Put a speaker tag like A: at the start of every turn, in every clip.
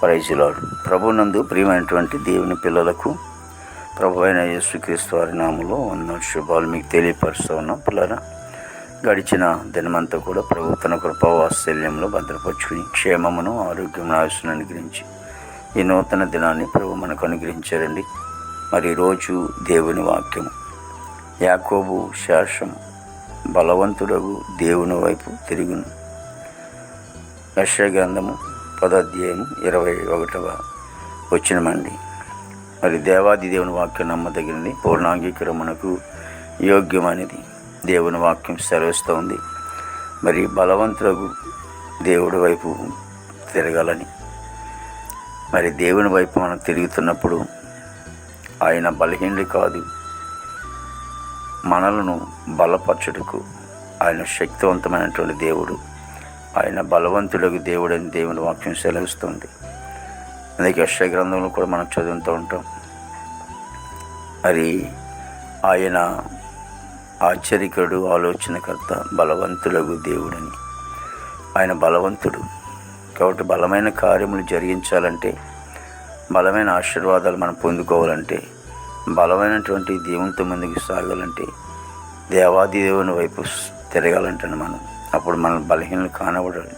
A: Praise lord. ప్రభునందు ప్రియమైనటువంటి దేవుని పిల్లలకు ప్రభు అయిన యేసుక్రీస్తు వారి నామములో శుభాలు మీకు తెలియపరుస్తూ ఉన్నాం. పిల్లరా, గడిచిన దినమంతా కూడా ప్రభు తన కృపా వాత్సల్యంలో భద్రపరుచుకుని క్షేమమును ఆరోగ్యం ఆయుస్సును అనుగ్రహించి ఈ నూతన దినాన్ని ప్రభు మనకు అనుగ్రహించారండి. మరి ఈరోజు దేవుని వాక్యం యాకోబు శాసం బలవంతుడగు దేవుని వైపు తిరుగును. యెషయా గ్రంథము 10వ అధ్యాయము 21వ వచనమండి. మరి దేవాది దేవుని వాక్యం నమ్మదగినది, పూర్ణాంగీకరమునకు యోగ్యమనేది దేవుని వాక్యం సెలవిస్తూ ఉంది. మరి బలవంతులకు దేవుడి వైపు తిరగాలని, మరి దేవుని వైపు మనం తిరుగుతున్నప్పుడు ఆయన బలహీనుడు కాదు, మనలను బలపరచుటకు ఆయన శక్తివంతమైనటువంటి దేవుడు, ఆయన బలవంతుడకు దేవుడు అని దేవుని వాక్యం సెలవిస్తుంది. అందుకే యెషయా గ్రంథంలో కూడా మనం చదువుతూ ఉంటాం. మరి ఆయన ఆశ్చర్యకరుడు, ఆలోచనకర్త, బలవంతుడకు దేవుడని. ఆయన బలవంతుడు కాబట్టి బలమైన కార్యములు జరిగించాలంటే, బలమైన ఆశీర్వాదాలు మనం పొందుకోవాలంటే, బలమైనటువంటి దేవునితో ముందుకు సాగాలంటే, దేవాది దేవుని వైపు తిరగాలంటే మనం అప్పుడు మన బలహీనలు కానబడాలి.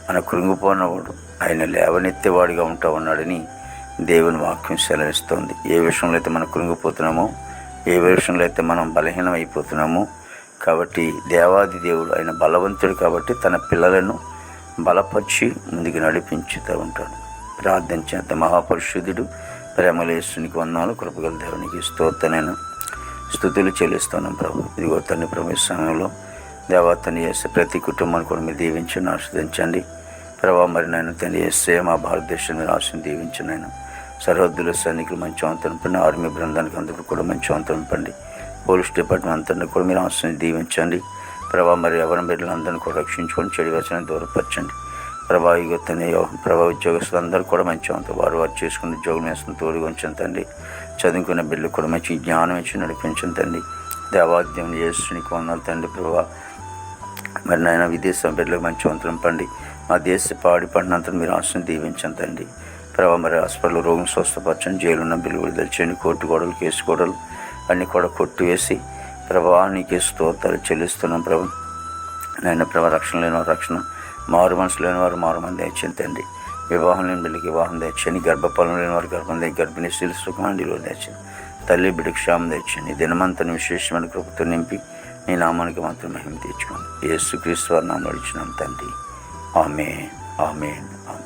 A: మన కృంగిపోయినవాడు ఆయన లేవనెత్తేవాడిగా ఉంటా ఉన్నాడని దేవుని వాక్యం సెలవిస్తుంది. ఏ విషయంలో అయితే మనం కృంగిపోతున్నామో, ఏ విషయంలో అయితే మనం బలహీనం అయిపోతున్నామో, కాబట్టి దేవాది దేవుడు ఆయన బలవంతుడు కాబట్టి తన పిల్లలను బలపరిచి ముందుకు నడిపించుతూ ఉంటాడు. ప్రార్థన చేత మహాపరిశుద్ధుడు ప్రేమలేసునికి వందనాలు, కృపగల దేవునికి స్తోత్రమైన స్తుతులు చెల్లిస్తున్నాం ప్రభు. ఇదిగో తండ్రి ప్రభు ఈ సమయంలో దేవతని చేస్తే ప్రతి కుటుంబాన్ని కూడా మీరు దీవించండి, ఆస్వాదించండి ప్రభావ. మరి నేను తండ్రి చేస్తే మా భారతదేశం మీరు ఆశను దీవించండి. నేను సరిహద్దుల సైనికులు మంచి వంతనపండి, ఆర్మీ బృందానికి అందరూ కూడా మంచి వంతనపండి, పోలీస్ డిపార్ట్మెంట్ అంతా కూడా మీరు ఆశని దీవించండి ప్రభావ. మరి ఎవరి బిడ్డలందరినీ కూడా రక్షించుకొని చెడు వ్యసనాన్ని దూరపరచండి ప్రభా. యుగతని ప్రభా ఉద్యోగస్తులందరూ కూడా మంచి వంత వారు చేసుకుని ఉద్యోగం వేసుకుని తోడుగా ఉంచండి. చదువుకునే బిడ్డలు కూడా మంచి జ్ఞానం ఇచ్చి నడిపించండి. దేవాద్యం యేసునికి వందనాలు తండ్రి ప్రభా. మరి నాయన విదేశం బిడ్డలకు మంచి వంతరం పండి, మా దేశ పాడి పండినంత మీరు ఆశను దీవించండి ప్రభావ. మరి హాస్పిటల్ రోగం స్వస్థపరచండి, జైలు ఉన్న బిల్లు విడుదల చేయండి, కోర్టు గోడలు కేసు గోడలు అన్నీ కూడా కొట్టివేసి ప్రభావ నీకే స్తోత్రాలు చెల్లిస్తున్నాం ప్రభు. నాయన ప్రభావ రక్షణ లేని వారు రక్షణ, మారు మనసు లేని వారు మారు మంది దయచేయండి, వివాహం లేని బిడ్డకి వివాహం దయచేయండి, గర్భఫలం లేని వారు గర్భం గర్భిణీ స్త్రీలు సుఖమండిలో దయచేయండి, తల్లి బిడ్డకి క్షేమం దయచేయండి. దినమంతని విశేషమైన కృపతో నింపి నీ నామానికి మాత్రం మహిమ తెచ్చుకోండి. యేసుక్రీస్తు వారి నామములో అడిగినాం తండ్రి. ఆమేన్, ఆమేన్, ఆమేన్.